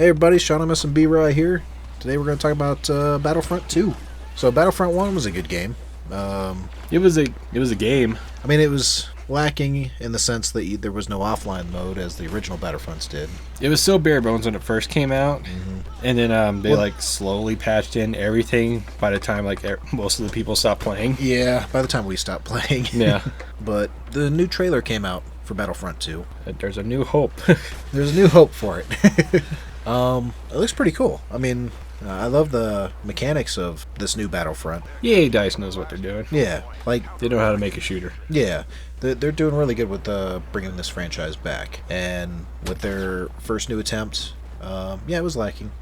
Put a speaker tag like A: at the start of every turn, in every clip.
A: Hey everybody, Sean MS and B-Roy here. Today we're going to talk about Battlefront 2. So Battlefront 1 was a good game.
B: It was a game.
A: I mean, it was lacking in the sense that there was no offline mode as the original Battlefronts did.
B: It was so bare bones when it first came out, and then they slowly patched in everything by the time most of the people stopped playing.
A: Yeah, by the time we stopped playing.
B: Yeah.
A: But the new trailer came out for Battlefront 2.
B: There's a new hope.
A: There's a new hope for it. It looks pretty cool. I mean, I love the mechanics of this new Battlefront.
B: EA DICE knows what they're doing.
A: Yeah,
B: they know how to make a shooter.
A: Yeah, they're doing really good with bringing this franchise back. And with their first new attempt, it was lacking.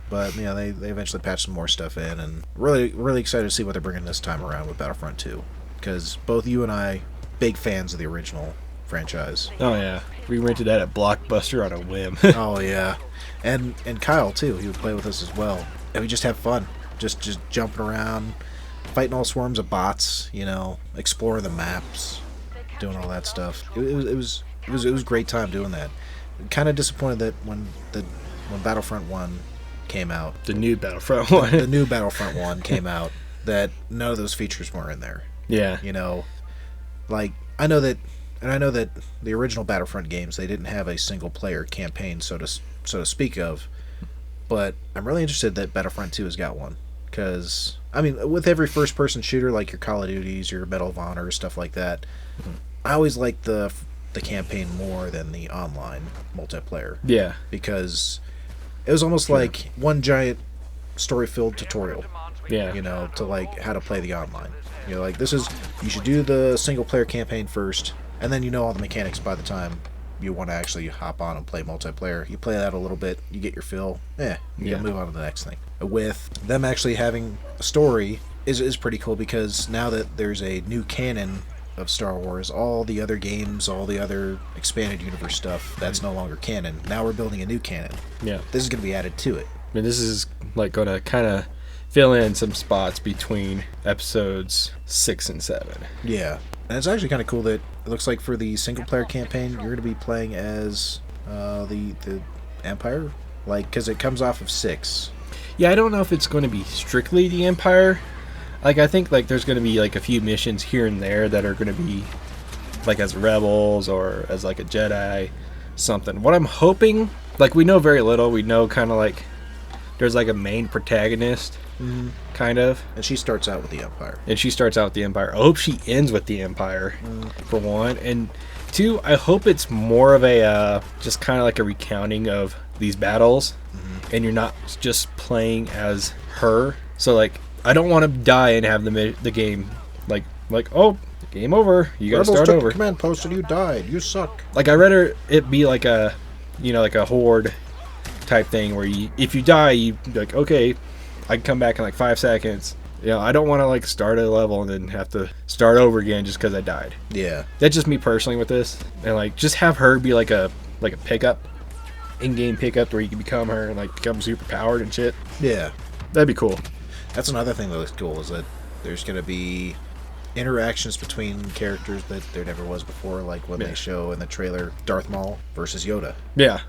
A: But, they eventually patched some more stuff in. And really, really excited to see what they're bringing this time around with Battlefront 2. Because both you and I, big fans of the original franchise.
B: Oh, yeah. We rented that at Blockbuster on a whim.
A: Oh, yeah. And Kyle, too. He would play with us as well. And we just have fun. Just jumping around, fighting all swarms of bots, exploring the maps, doing all that stuff. It was a great time doing that. Kind of disappointed that when Battlefront 1 came out,
B: the new Battlefront 1.
A: The new Battlefront 1 came out, that none of those features were in there.
B: Yeah.
A: I know that the original Battlefront games, they didn't have a single player campaign, so to speak of. But I'm really interested that Battlefront 2 has got one. Because, with every first-person shooter, like your Call of Duties, your Medal of Honor, stuff like that, I always like the campaign more than the online multiplayer.
B: Yeah.
A: Because it was almost like one giant story-filled tutorial.
B: Yeah.
A: To, how to play the online. You should do the single-player campaign first, and then all the mechanics by the time you want to actually hop on and play multiplayer. You play that a little bit, you get your fill, you move on to the next thing. With them actually having a story is pretty cool, because now that there's a new canon of Star Wars, all the other games, all the other expanded universe stuff, that's no longer canon. Now we're building a new canon.
B: Yeah.
A: This is going to be added to it.
B: This is going to kind of fill in some spots between episodes 6 and 7.
A: Yeah. And it's actually kind of cool that it looks like for the single-player campaign, you're going to be playing as the Empire, because it comes off of 6.
B: Yeah, I don't know if it's going to be strictly the Empire. I think there's going to be a few missions here and there that are going to be as rebels or as a Jedi, something. What I'm hoping, we know very little. We know kind of there's a main protagonist. Kind of.
A: And she starts out with the Empire.
B: I hope she ends with the Empire, for one. And two, I hope it's more of a, just kind of a recounting of these battles. And you're not just playing as her. So, I don't want to die and have the game, oh, game over. You gotta start over.
A: The command post and you died. You suck.
B: I'd rather it be a horde type thing where if you die, you okay, I can come back in 5 seconds. I don't want to start a level and then have to start over again just because I died.
A: Yeah.
B: That's just me personally with this. And just have her be a pickup, in-game pickup where you can become her and become super powered and shit.
A: Yeah.
B: That'd be cool.
A: That's another thing that looks cool, is that there's going to be interactions between characters that there never was before, when they show in the trailer Darth Maul versus Yoda.
B: Yeah.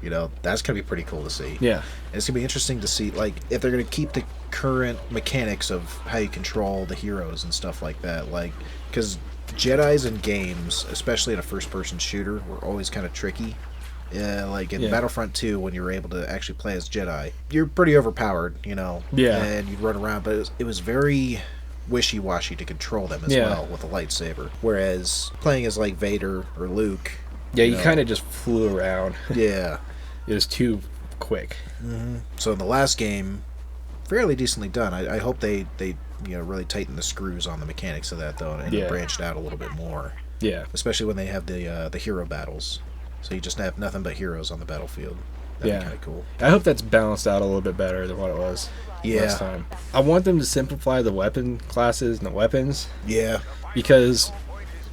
A: That's going to be pretty cool to see.
B: Yeah.
A: And it's going to be interesting to see, if they're going to keep the current mechanics of how you control the heroes and stuff like that. Because Jedis in games, especially in a first-person shooter, were always kind of tricky. In Battlefront 2, when you were able to actually play as Jedi, you're pretty overpowered,
B: Yeah.
A: And you'd run around, but it was very wishy-washy to control them as well with a lightsaber. Whereas playing as Vader or Luke...
B: Yeah, you kind of just flew around.
A: Yeah.
B: It was too quick.
A: So in the last game, fairly decently done. I hope they really tighten the screws on the mechanics of that, though, and branched out a little bit more.
B: Yeah.
A: Especially when they have the hero battles. So you just have nothing but heroes on the battlefield. That'd be kind of cool.
B: I hope that's balanced out a little bit better than what it was last time. I want them to simplify the weapon classes and the weapons.
A: Yeah.
B: Because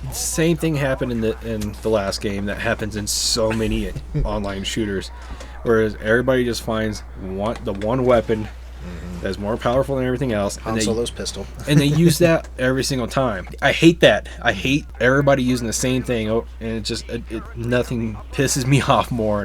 B: the same thing happened in the last game that happens in so many online shooters. Whereas everybody just finds the one weapon that's more powerful than everything else.
A: Han Solo's pistol.
B: And they use that every single time. I hate that. I hate everybody using the same thing, and nothing pisses me off more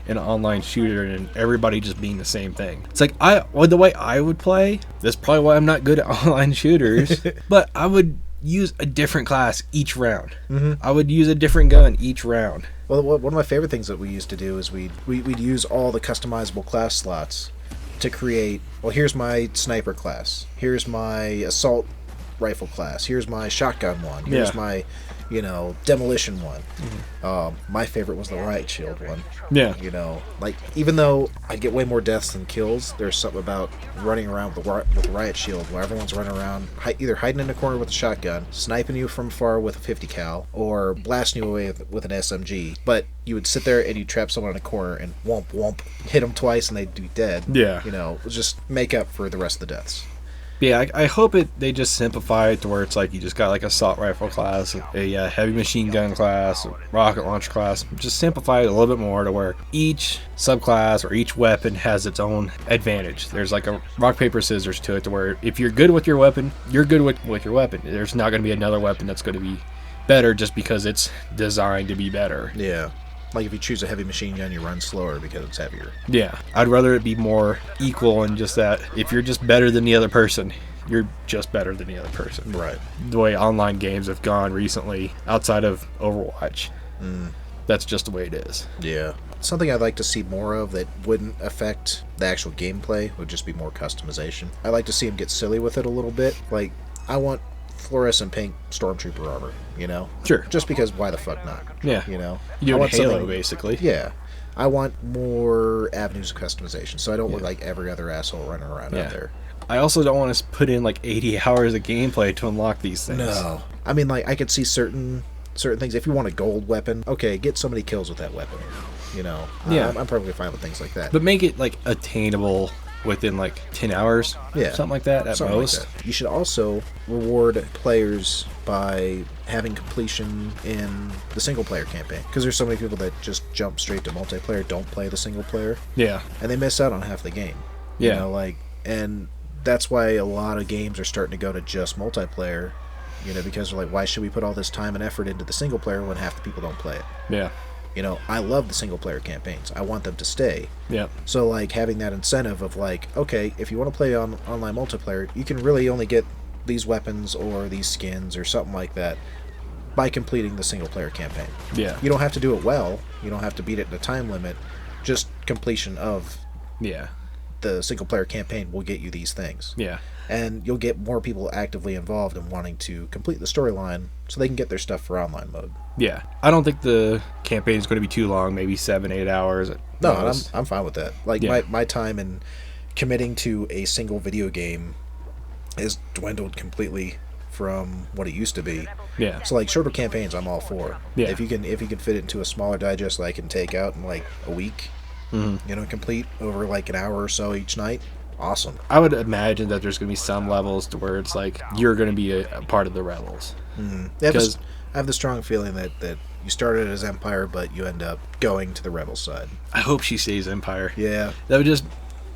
B: an online shooter and everybody just being the same thing. It's like the way I would play. That's probably why I'm not good at online shooters. But I would use a different class each round. I would use a different gun each round.
A: Well, one of my favorite things that we used to do is we'd use all the customizable class slots to create, well, here's my sniper class, here's my assault rifle class, here's my shotgun one, here's my, demolition one. My favorite was the riot shield one.
B: Yeah.
A: Like, even though I get way more deaths than kills, there's something about running around with the riot shield where everyone's running around either hiding in a corner with a shotgun, sniping you from far with a 50 cal, or blasting you away with an SMG. But you would sit there and you trap someone in a corner and womp womp, hit them twice and they'd be dead.
B: Yeah.
A: Just make up for the rest of the deaths.
B: Yeah, I hope they just simplify it to where it's like you just got like assault rifle class, a heavy machine gun class, a rocket launcher class. Just simplify it a little bit more to where each subclass or each weapon has its own advantage. There's like a rock, paper, scissors to it to where if you're good with your weapon, you're good with your weapon. There's not going to be another weapon that's going to be better just because it's designed to be better.
A: Yeah. Like if you choose a heavy machine gun, you run slower because it's heavier.
B: Yeah. I'd rather it be more equal and just that if you're just better than the other person, you're just better than the other person.
A: Right.
B: The way online games have gone recently, outside of Overwatch, that's just the way it is.
A: Yeah. Something I'd like to see more of that wouldn't affect the actual gameplay would just be more customization. I'd like to see them get silly with it a little bit. Like, I want fluorescent pink stormtrooper armor,
B: Sure.
A: Just because why the fuck not?
B: Yeah.
A: You
B: do
A: I
B: it
A: want
B: Halo, basically.
A: Yeah. I want more avenues of customization, so I don't look like every other asshole running around out there.
B: I also don't want to put in like 80 hours of gameplay to unlock these things.
A: No. I mean, like, I could see certain things. If you want a gold weapon, okay, get so many kills with that weapon.
B: Yeah.
A: I'm perfectly fine with things like that.
B: But make it like attainable within like 10 hours.
A: Yeah.
B: Something like that at
A: Something
B: most.
A: like that. You should also reward players by having completion in the single player campaign. Because there's so many people that just jump straight to multiplayer, don't play the single player.
B: Yeah.
A: And they miss out on half the game.
B: Yeah.
A: And that's why a lot of games are starting to go to just multiplayer. Because they're like, why should we put all this time and effort into the single player when half the people don't play it?
B: Yeah.
A: I love the single player campaigns. I want them to stay.
B: Yeah.
A: So, like, having that incentive of, like, okay, if you want to play on online multiplayer, you can really only get these weapons or these skins or something like that by completing the single player campaign.
B: Yeah.
A: You don't have to do it well. You don't have to beat it in a time limit. Just completion of the single player campaign will get you these things.
B: Yeah.
A: And you'll get more people actively involved in wanting to complete the storyline so they can get their stuff for online mode.
B: Yeah. I don't think the campaign is going to be too long, maybe 7-8 hours.
A: No, I'm fine with that. Like, my time in committing to a single video game has dwindled completely from what it used to be.
B: Yeah.
A: So, like, shorter campaigns I'm all for.
B: Yeah.
A: If you can fit it into a smaller digest that I can take out in, like, a week, complete over, like, an hour or so each night, awesome.
B: I would imagine that there's going to be some levels to where it's like you're going to be a part of the rebels.
A: Because I have the strong feeling that you started as Empire, but you end up going to the rebel side.
B: I hope she stays Empire.
A: Yeah.
B: That would just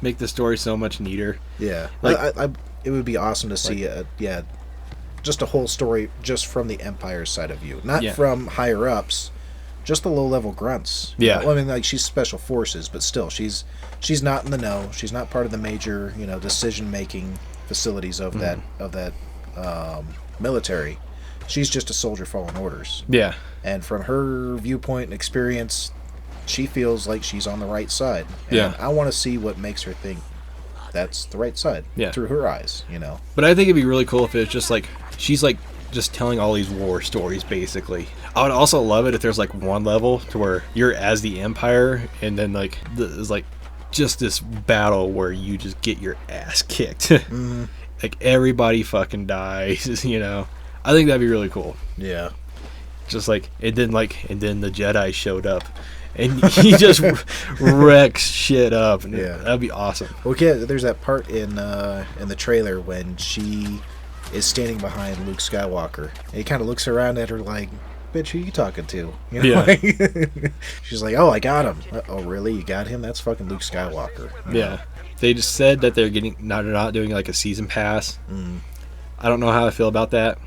B: make the story so much neater.
A: Yeah.
B: Like,
A: it would be awesome to see, just a whole story just from the Empire side of view. Not from higher-ups, just the low-level grunts.
B: Yeah.
A: I mean, like, she's special forces, but still, she's not in the know. She's not part of the major, decision-making facilities of that military. She's just a soldier following orders.
B: Yeah.
A: And from her viewpoint and experience, she feels like she's on the right side. And I want to see what makes her think that's the right side through her eyes,
B: But I think it'd be really cool if it's just like she's like just telling all these war stories, basically. I would also love it if there's like one level to where you're as the Empire, and then like there's like just this battle where you just get your ass kicked. Like everybody fucking dies, I think that'd be really cool.
A: Yeah.
B: Just like and then the Jedi showed up and he just wrecks shit up, and that'd be awesome.
A: Okay, there's that part in the trailer when she is standing behind Luke Skywalker, and he kind of looks around at her like, bitch, who you talking to? She's like, oh, I got him. Oh, really? You got him? That's fucking Luke Skywalker.
B: Yeah. They just said that they're not doing like a season pass. I don't know how I feel about that.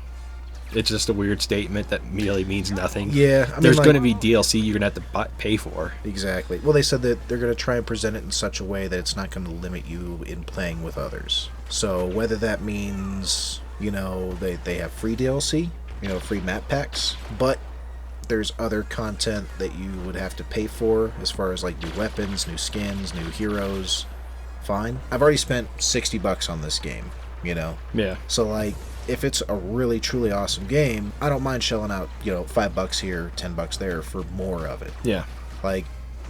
B: it's just a weird statement that really means nothing.
A: Yeah, I mean,
B: there's
A: like,
B: going to be DLC you're going to have to pay for.
A: Exactly. Well, they said that they're going to try and present it in such a way that it's not going to limit you in playing with others. So whether that means, they have free DLC, free map packs, but there's other content that you would have to pay for as far as like new weapons, new skins, new heroes. Fine. I've already spent $60 on this game,
B: Yeah.
A: So like, if it's a really truly awesome game, I don't mind shelling out, $5 here, $10 there for more of it.
B: Yeah.
A: Like,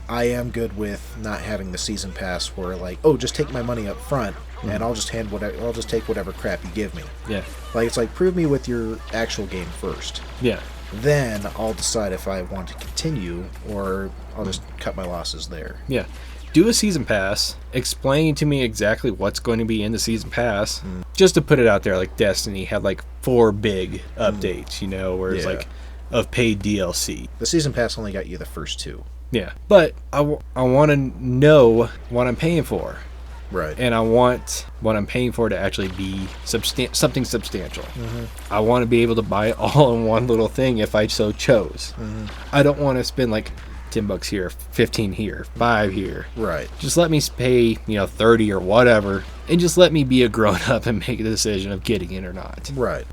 A: I am good with not having the season pass where like, just take my money up front and I'll just take whatever crap you give me.
B: Yeah.
A: Like, it's like, prove me with your actual game first.
B: Yeah.
A: Then I'll decide if I want to continue or I'll just cut my losses there.
B: Yeah. Do a season pass. Explain to me exactly what's going to be in the season pass. Just to put it out there, like Destiny had like 4 big updates, where it's like of paid DLC.
A: The season pass only got you the first 2.
B: Yeah. But I want to know what I'm paying for.
A: Right.
B: And I want what I'm paying for to actually be something substantial. I want to be able to buy it all in one little thing if I so chose. I don't want to spend like $10 here, 15 here, 5 here.
A: Right.
B: Just let me pay, 30 or whatever, and just let me be a grown up and make a decision of getting in or not.
A: Right.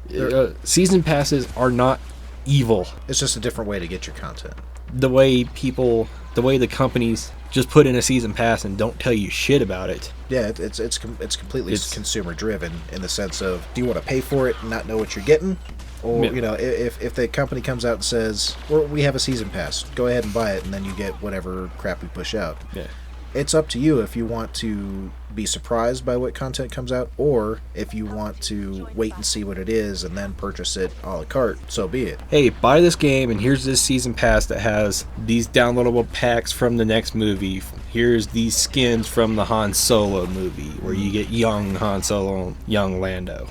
B: Season passes are not evil.
A: It's just a different way to get your content.
B: The way the companies just put in a season pass and don't tell you shit about it.
A: Yeah, it's completely consumer driven in the sense of, do you want to pay for it and not know what you're getting? Or, if the company comes out and says, we have a season pass, go ahead and buy it, and then you get whatever crap we push out.
B: Yeah.
A: It's up to you if you want to be surprised by what content comes out, or if you want to wait and see what it is and then purchase it a la carte, so be it.
B: Hey, buy this game, and here's this season pass that has these downloadable packs from the next movie. Here's these skins from the Han Solo movie, where you get young Han Solo, young Lando.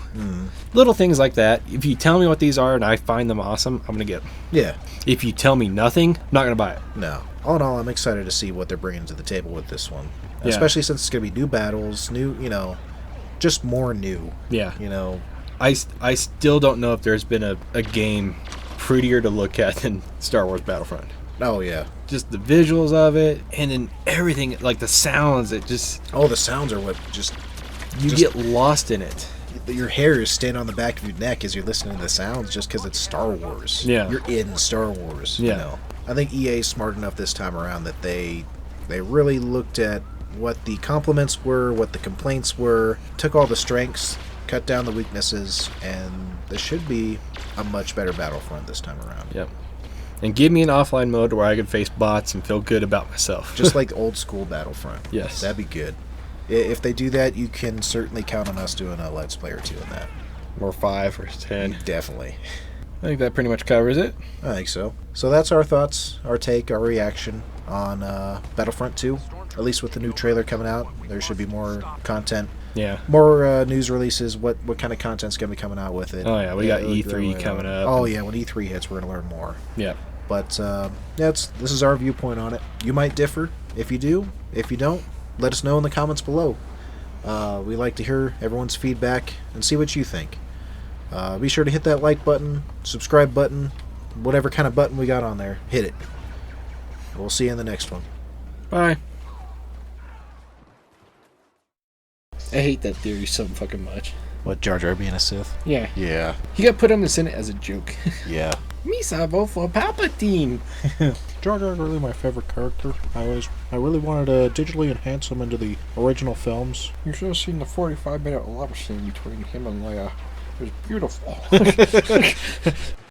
B: Little things like that. If you tell me what these are and I find them awesome, I'm going to get them.
A: Yeah.
B: If you tell me nothing, I'm not going to buy it.
A: No. All in all, I'm excited to see what they're bringing to the table with this one.
B: Yeah.
A: Especially since it's going to be new battles, new, just more new.
B: Yeah.
A: I
B: still don't know if there's been a game prettier to look at than Star Wars Battlefront.
A: Oh, yeah.
B: Just the visuals of it, and then everything, like the sounds, it just...
A: Oh, the sounds are what just...
B: You get lost in it.
A: Your hairs stand on the back of your neck as you're listening to the sounds just because it's Star Wars.
B: Yeah.
A: You're in Star Wars,
B: Yeah.
A: I think EA is smart enough this time around that they really looked at what the compliments were, what the complaints were, took all the strengths, cut down the weaknesses, and this should be a much better Battlefront this time around.
B: Yep. And give me an offline mode where I can face bots and feel good about myself.
A: Just like old school Battlefront.
B: Yes.
A: That'd be good. If they do that, you can certainly count on us doing a Let's Play or 2 in that.
B: Or 5 or 10.
A: Definitely.
B: I think that pretty much covers it.
A: I think so. So that's our thoughts, our take, our reaction on Battlefront 2. At least with the new trailer coming out, there should be more content.
B: Yeah.
A: More news releases. What kind of content's going to be coming out with it?
B: Oh, yeah. We got E3 coming up.
A: Oh, yeah. When E3 hits, we're going to learn more.
B: Yeah.
A: But this is our viewpoint on it. You might differ. If you do, if you don't, let us know in the comments below. We like to hear everyone's feedback and see what you think. Be sure to hit that like button, subscribe button, whatever kind of button we got on there. Hit it. We'll see you in the next one.
B: Bye. I hate that theory so fucking much.
A: What, Jar Jar being a Sith?
B: Yeah.
A: Yeah.
B: He got put on the Senate as a joke.
A: Yeah.
B: Misa, vote for Palpatine.
A: Jar Jar's really my favorite character. I really wanted to digitally enhance him into the original films.
B: You should have seen the 45-minute love scene between him and Leia. It was beautiful.